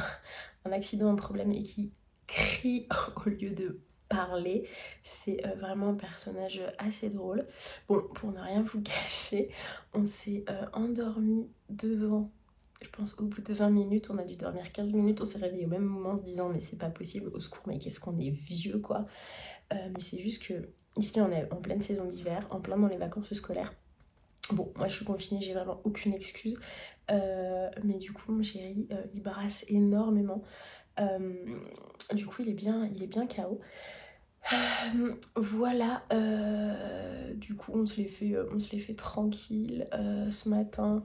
accident, un problème et qui crie au lieu de parler. C'est vraiment un personnage assez drôle. Bon, pour ne rien vous cacher, on s'est endormi devant. Je pense au bout de 20 minutes, on a dû dormir 15 minutes, on s'est réveillé au même moment en se disant mais c'est pas possible, au secours, mais qu'est-ce qu'on est vieux quoi. Mais c'est juste que ici on est en pleine saison d'hiver, en plein dans les vacances scolaires. Bon, moi je suis confinée, j'ai vraiment aucune excuse. Mais du coup mon chéri, il brasse énormément. Du coup il est bien KO. Voilà, du coup on se les fait tranquille ce matin.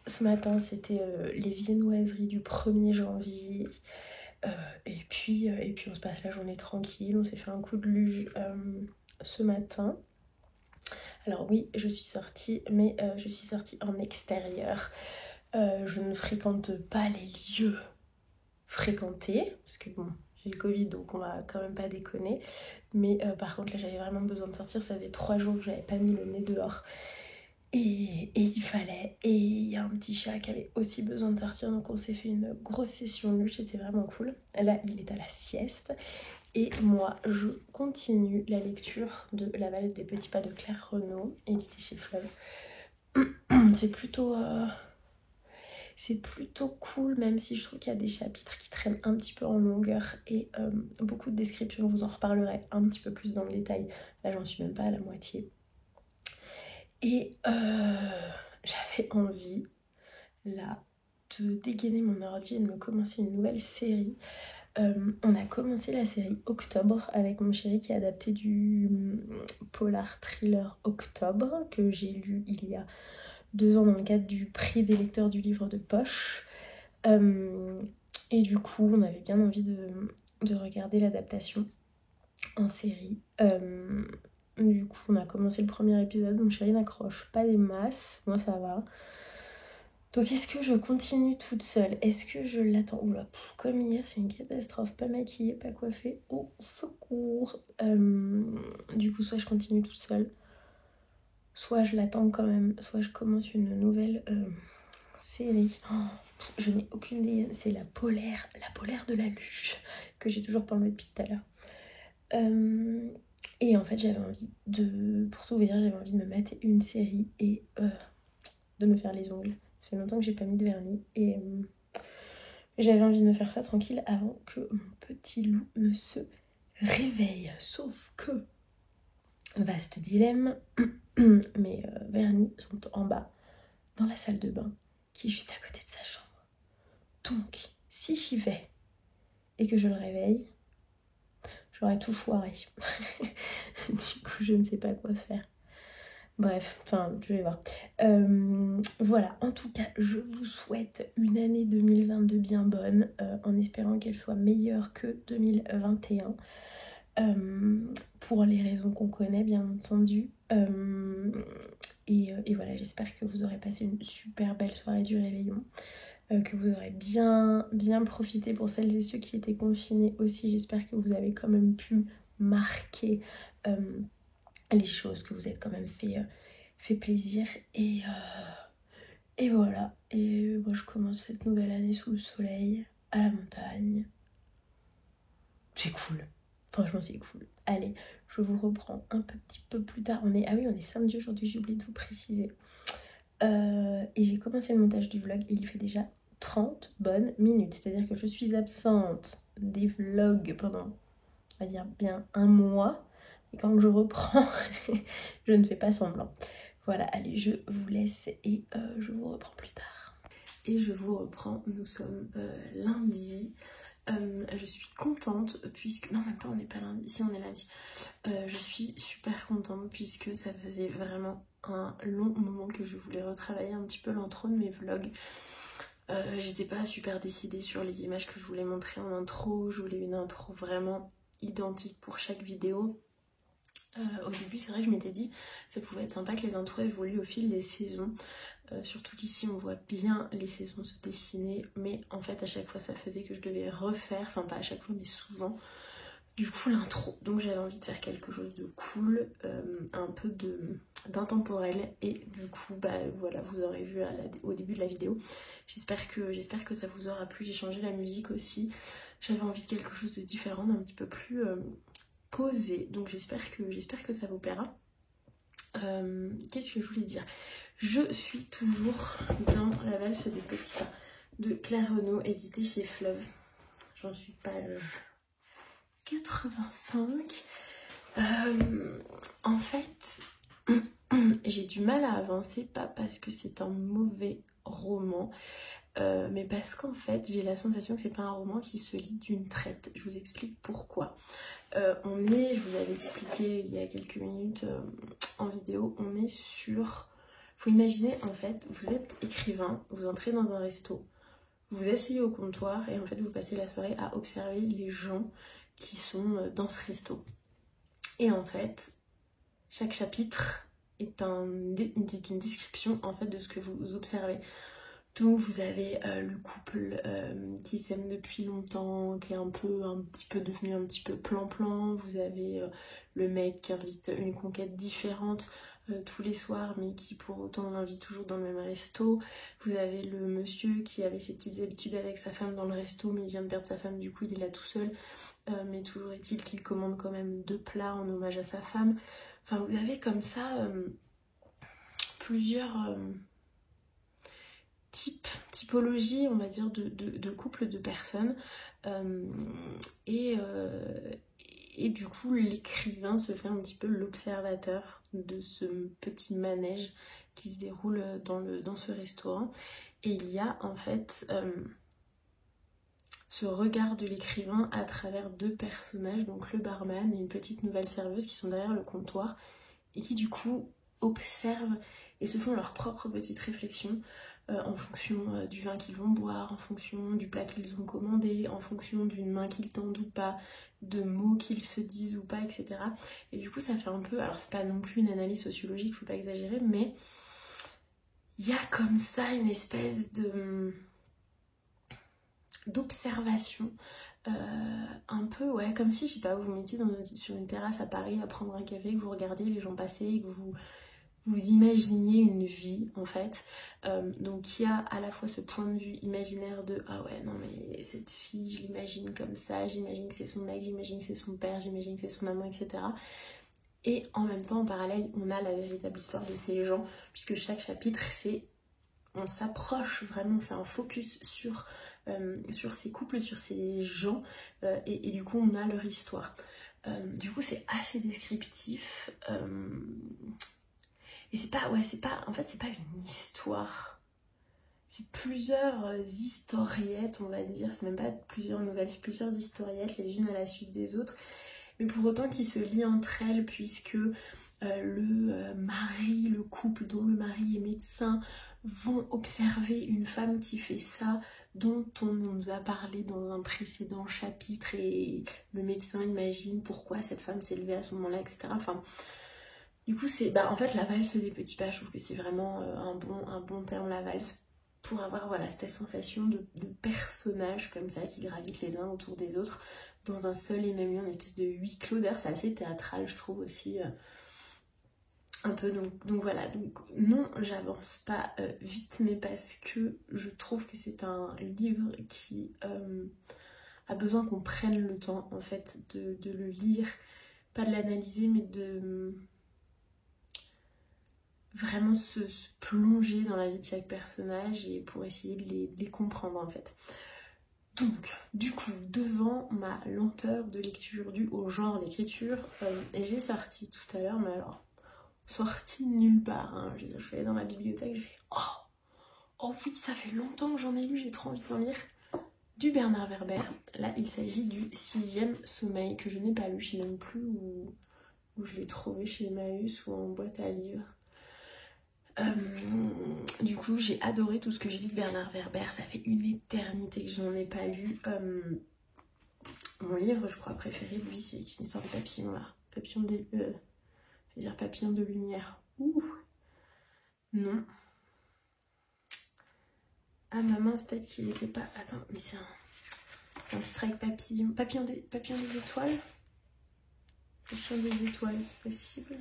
Ce matin, c'était les viennoiseries du 1er janvier. Et puis on se passe la journée tranquille. On s'est fait un coup de luge ce matin. Alors oui, je suis sortie, mais je suis sortie en extérieur. Je ne fréquente pas les lieux fréquentés, parce que bon, j'ai le Covid, donc on va quand même pas déconner. Mais par contre, là, j'avais vraiment besoin de sortir. Ça faisait 3 jours que j'avais pas mis le nez dehors. Et il fallait. Et il y a un petit chat qui avait aussi besoin de sortir, donc on s'est fait une grosse session luge, c'était vraiment cool. Là, il est à la sieste. Et moi, je continue la lecture de La valse des petits pas de Claire Renaud, édité chez Fleuve. C'est plutôt cool, même si je trouve qu'il y a des chapitres qui traînent un petit peu en longueur et beaucoup de descriptions. Je vous en reparlerai un petit peu plus dans le détail. Là, j'en suis même pas à la moitié. Et j'avais envie, là, de dégainer mon ordi et de me commencer une nouvelle série. On a commencé la série Octobre avec mon chéri qui a adapté du polar thriller Octobre que j'ai lu il y a 2 ans dans le cadre du prix des lecteurs du livre de poche. Et du coup, on avait bien envie de regarder l'adaptation en série. Du coup, on a commencé le premier épisode. Mon chéri n'accroche pas des masses. Moi, ça va. Donc, est-ce que je continue toute seule? Est-ce que je l'attends? Oula, comme hier, c'est une catastrophe. Pas maquillée, pas coiffée. Au secours. Du coup, soit je continue toute seule, soit je l'attends quand même, soit je commence une nouvelle série. Je n'ai aucune idée. C'est la polaire de la luge que j'ai toujours pas enlevé depuis tout à l'heure. Et en fait, j'avais envie pour tout vous dire, j'avais envie de me mater une série et de me faire les ongles. Ça fait longtemps que j'ai pas mis de vernis et j'avais envie de me faire ça tranquille avant que mon petit loup ne se réveille. Sauf que, vaste dilemme, mes vernis sont en bas dans la salle de bain qui est juste à côté de sa chambre. Donc, si j'y vais et que je le réveille, j'aurais tout foiré. Du coup, je ne sais pas quoi faire. Bref, enfin, je vais voir. Voilà, en tout cas, je vous souhaite une année 2022 bien bonne, en espérant qu'elle soit meilleure que 2021. Pour les raisons qu'on connaît, bien entendu. Et voilà, j'espère que vous aurez passé une super belle soirée du réveillon. Que vous aurez bien profité pour celles et ceux qui étaient confinés aussi. J'espère que vous avez quand même pu marquer les choses, que vous êtes quand même fait plaisir. Et voilà. Et moi, je commence cette nouvelle année sous le soleil, à la montagne. C'est cool. Franchement, c'est cool. Allez, je vous reprends un petit peu plus tard. Ah oui, on est samedi aujourd'hui, j'ai oublié de vous préciser. Et j'ai commencé le montage du vlog et il fait déjà 30 bonnes minutes. C'est-à-dire que je suis absente des vlogs pendant, on va dire, bien un mois. Et quand je reprends, je ne fais pas semblant. Voilà, allez, je vous laisse et je vous reprends plus tard. Et je vous reprends, nous sommes lundi. Je suis contente puisque... Non, même pas, on n'est pas lundi. Si, on est lundi. Je suis super contente puisque ça faisait vraiment un long moment que je voulais retravailler un petit peu l'intro de mes vlogs. J'étais pas super décidée sur les images que je voulais montrer en intro. Je voulais une intro vraiment identique pour chaque vidéo. Au début, c'est vrai que je m'étais dit ça pouvait être sympa que les intros évoluent au fil des saisons. Surtout qu'ici on voit bien les saisons se dessiner, mais en fait à chaque fois ça faisait que je devais refaire, enfin pas à chaque fois mais souvent, du coup l'intro. Donc j'avais envie de faire quelque chose de cool, un peu d'intemporel, et du coup bah voilà, vous aurez vu au début de la vidéo. J'espère que ça vous aura plu. J'ai changé la musique aussi, j'avais envie de quelque chose de différent, d'un petit peu plus posé, donc j'espère que ça vous plaira. Qu'est-ce que je voulais dire? Je suis toujours dans la valse des petits pas de Claire Renaud, édité chez Fleuve. J'en suis page 85. En fait, j'ai du mal à avancer, pas parce que c'est un mauvais roman, mais parce qu'en fait j'ai la sensation que c'est pas un roman qui se lit d'une traite. Je vous explique pourquoi. Je vous avais expliqué il y a quelques minutes en vidéo, on est sur... Faut imaginer, en fait, vous êtes écrivain, vous entrez dans un resto, vous asseyez au comptoir et en fait vous passez la soirée à observer les gens qui sont dans ce resto. Et en fait, chaque chapitre est une description en fait de ce que vous observez. Donc vous avez le couple qui s'aime depuis longtemps, qui est un petit peu devenu un petit peu plan-plan. Vous avez le mec qui invite une conquête différente tous les soirs, mais qui pour autant l'invite toujours dans le même resto. Vous avez le monsieur qui avait ses petites habitudes avec sa femme dans le resto, mais il vient de perdre sa femme, du coup il est là tout seul. Mais toujours est-il qu'il commande quand même 2 plats en hommage à sa femme. Enfin vous avez comme ça plusieurs... typologie, on va dire, de couple de personnes, et du coup l'écrivain se fait un petit peu l'observateur de ce petit manège qui se déroule dans ce restaurant. Et il y a en fait ce regard de l'écrivain à travers 2 personnages, donc le barman et une petite nouvelle serveuse qui sont derrière le comptoir et qui du coup observent et se font leurs propres petites réflexions en fonction du vin qu'ils vont boire, en fonction du plat qu'ils ont commandé, en fonction d'une main qu'ils tendent ou pas, de mots qu'ils se disent ou pas, etc. Et du coup ça fait un peu, alors c'est pas non plus une analyse sociologique, faut pas exagérer, mais il y a comme ça une espèce d'observation, un peu, ouais, comme si, je sais pas, vous vous mettiez sur une terrasse à Paris à prendre un café, que vous regardiez les gens passer et que vous imaginiez une vie en fait. Donc il y a à la fois ce point de vue imaginaire de ah ouais non mais cette fille je l'imagine comme ça, j'imagine que c'est son mec, j'imagine que c'est son père, j'imagine que c'est son amant, etc. Et en même temps en parallèle on a la véritable histoire de ces gens, puisque chaque chapitre c'est on s'approche vraiment, on fait un focus sur ces couples, sur ces gens, et du coup on a leur histoire. Du coup c'est assez descriptif, et en fait c'est pas une histoire, c'est plusieurs historiettes, on va dire, c'est même pas plusieurs nouvelles, c'est plusieurs historiettes les unes à la suite des autres, mais pour autant qui se lient entre elles, puisque le couple dont le mari est médecin vont observer une femme qui fait ça, dont on nous a parlé dans un précédent chapitre, et le médecin imagine pourquoi cette femme s'est levée à ce moment-là, etc. Enfin, du coup, c'est en fait la valse des petits pas, je trouve que c'est vraiment un bon terme, la valse, pour avoir voilà, cette sensation de personnages comme ça qui gravitent les uns autour des autres dans un seul et même lieu, une espèce de huis clos. D'ailleurs, c'est assez théâtral, je trouve aussi. Un peu, donc voilà, donc non, j'avance pas vite, mais parce que je trouve que c'est un livre qui a besoin qu'on prenne le temps en fait de le lire, pas de l'analyser, mais de vraiment se plonger dans la vie de chaque personnage, et pour essayer de les comprendre en fait. Donc, du coup, devant ma lenteur de lecture due au genre d'écriture, j'ai sorti tout à l'heure, mais alors sorti nulle part, hein. Je suis allée dans ma bibliothèque, j'ai fait oh oui, ça fait longtemps que j'en ai lu, j'ai trop envie d'en lire, du Bernard Werber. Là il s'agit du 6e sommeil, que je n'ai pas lu, je sais même plus où je l'ai trouvé, chez Emmaüs ou en boîte à livres. Du coup j'ai adoré tout ce que j'ai lu de Bernard Werber, ça fait une éternité que je n'en ai pas lu. Mon livre je crois préféré de lui, c'est une histoire de papillon là, papillon de lumière. Ouh. Non. Ah ma mince, peut-être qu'il était pas... Attends, mais c'est un titre avec papillon. Papillon des étoiles. Papillon des étoiles, c'est possible.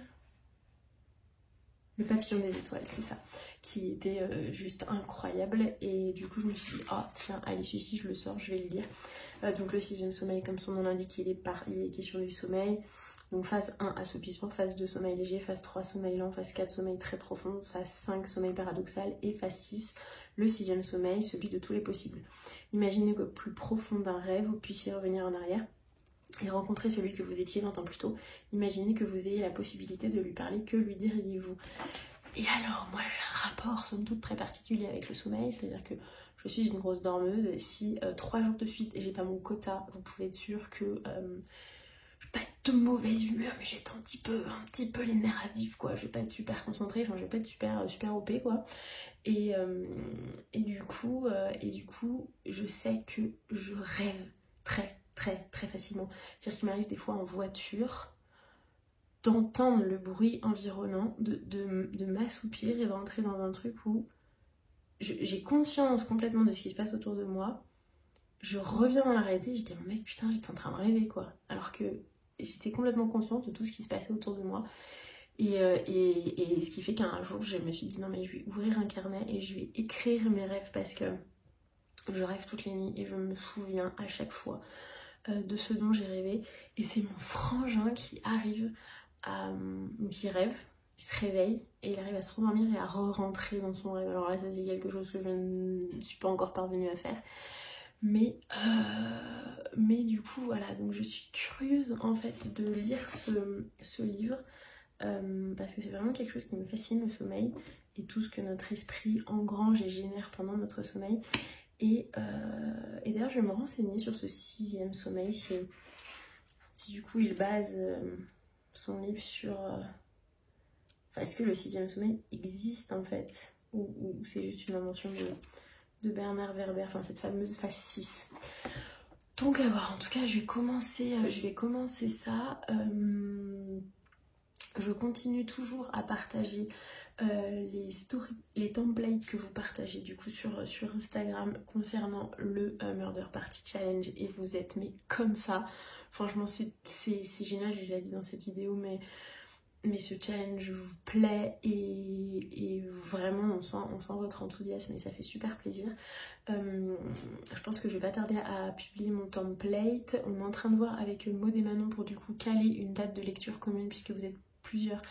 Le papillon des étoiles, c'est ça. Qui était juste incroyable. Et du coup, je me suis dit, oh tiens, allez, celui-ci, je le sors, je vais le lire. Donc le 6e sommeil, comme son nom l'indique, il est question du sommeil. Donc phase 1, assoupissement, phase 2, sommeil léger, phase 3, sommeil lent, phase 4, sommeil très profond, phase 5, sommeil paradoxal, et phase 6, le 6e sommeil, celui de tous les possibles. Imaginez qu'au plus profond d'un rêve, vous puissiez revenir en arrière et rencontrer celui que vous étiez 20 ans plus tôt. Imaginez que vous ayez la possibilité de lui parler, que lui diriez-vous? Et alors, moi j'ai un rapport somme toute très particulier avec le sommeil, c'est-à-dire que je suis une grosse dormeuse. Si 3 jours de suite j'ai pas mon quota, vous pouvez être sûr que je vais pas être de mauvaise humeur, mais je vais être un petit peu les nerfs à vif, quoi. Je vais pas être super concentrée, enfin je vais pas être super OP, quoi. Et du coup, je sais que je rêve très facilement. C'est-à-dire qu'il m'arrive des fois en voiture d'entendre le bruit environnant, de m'assoupir et d'entrer dans un truc où j'ai conscience complètement de ce qui se passe autour de moi. Je reviens dans la réalité et je dis, oh mec, putain, j'étais en train de rêver, quoi. Alors que j'étais complètement consciente de tout ce qui se passait autour de moi. Et ce qui fait qu'un jour, je me suis dit, non mais je vais ouvrir un carnet et je vais écrire mes rêves, parce que je rêve toutes les nuits et je me souviens à chaque fois de ce dont j'ai rêvé. Et c'est mon frangin qui arrive qui rêve, il se réveille et il arrive à se rendormir et à re-rentrer dans son rêve. Alors là, ça c'est quelque chose que je ne suis pas encore parvenue à faire. Mais du coup, voilà, donc je suis curieuse en fait de lire ce livre, parce que c'est vraiment quelque chose qui me fascine, le sommeil, et tout ce que notre esprit engrange et génère pendant notre sommeil. Et d'ailleurs, je vais me renseigner sur ce 6e sommeil, si du coup il base son livre sur... Enfin, est-ce que le 6e sommeil existe en fait, ou c'est juste une invention de Bernard Werber, enfin cette fameuse phase 6. Donc à voir, en tout cas je vais commencer ça. Je continue toujours à partager les stories, les templates que vous partagez du coup sur Instagram concernant le Murder Party Challenge, et vous êtes mais comme ça. Franchement c'est génial, je l'ai dit dans cette vidéo, mais ce challenge vous plaît, et vraiment on sent votre enthousiasme et ça fait super plaisir. Je pense que je vais pas tarder à publier mon template. On est en train de voir avec Maud et Manon pour du coup caler une date de lecture commune, puisque vous êtes plusieurs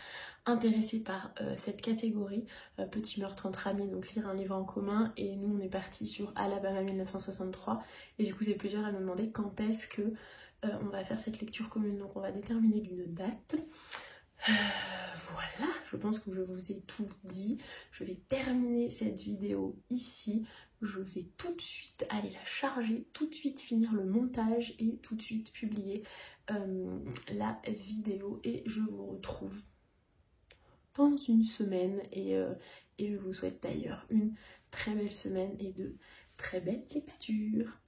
intéressés par cette catégorie, Petit meurtre entre amis, donc lire un livre en commun, et nous on est parti sur Alabama 1963, et du coup c'est plusieurs à me demander quand est-ce que on va faire cette lecture commune, donc on va déterminer d'une date. Voilà, je pense que je vous ai tout dit. Je vais terminer cette vidéo ici. Je vais tout de suite aller la charger, tout de suite finir le montage et tout de suite publier la vidéo. Et je vous retrouve dans une semaine. Et je vous souhaite d'ailleurs une très belle semaine et de très belles lectures.